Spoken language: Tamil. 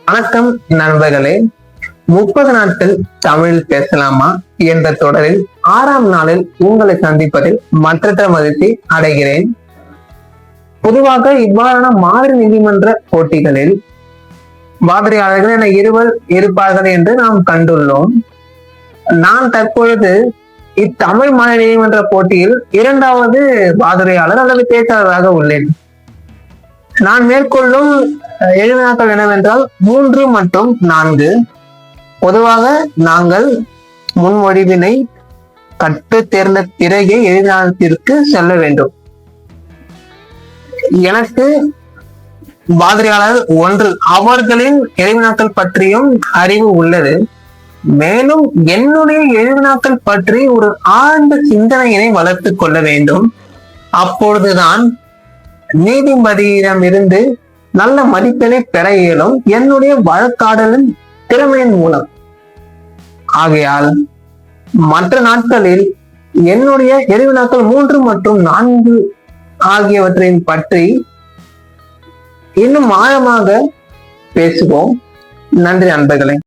வணக்கம் நண்பர்களே. 30 நாட்கள் தமிழில் பேசலாமா என்ற தொடரில் 6ஆம் நாளில் உங்களை சந்திப்பதில் மற்றற்ற மகிழ்ச்சி அடைகிறேன். பொதுவாக இவ்வாறான மாதிரி நீதிமன்ற போட்டிகளில் வாதிரியாளர்கள் என இருவர் இருப்பார்கள் என்று நாம் கண்டுள்ளோம். நான் தற்பொழுது இத்தமிழ் மாதிரி நீதிமன்ற போட்டியில் 2வது வாதிரியாளர் அல்லது பேச்சாளராக உள்ளேன். நான் மேற்கொள்ளும் எழுதினாக்கள் என்னவென்றால் 3 மற்றும் 4. பொதுவாக நாங்கள் முன்மொழிவினை கற்று தேர்ந்த பிறகே எழுதினாத்திற்கு செல்ல வேண்டும். எனக்கு வாதிரியாளர் 1 அவர்களின் எழுதினாக்கள் பற்றியும் அறிவு உள்ளது. மேலும் என்னுடைய எழுதினாக்கள் பற்றி ஒரு ஆழ்ந்த சிந்தனையினை வளர்த்துக் கொள்ள வேண்டும். அப்பொழுதுதான் நீதிபதியிடம் இருந்து நல்ல மதிப்பெண்ணை பெற இயலும் என்னுடைய வழக்காடலின் திறமையின் மூலம். ஆகையால் மற்ற நாட்களில் என்னுடைய எழுதினாக்கள் 3 மற்றும் 4 ஆகியவற்றின் பற்றி இன்னும் ஆழமாக பேசுவோம். நன்றி நண்பர்களே.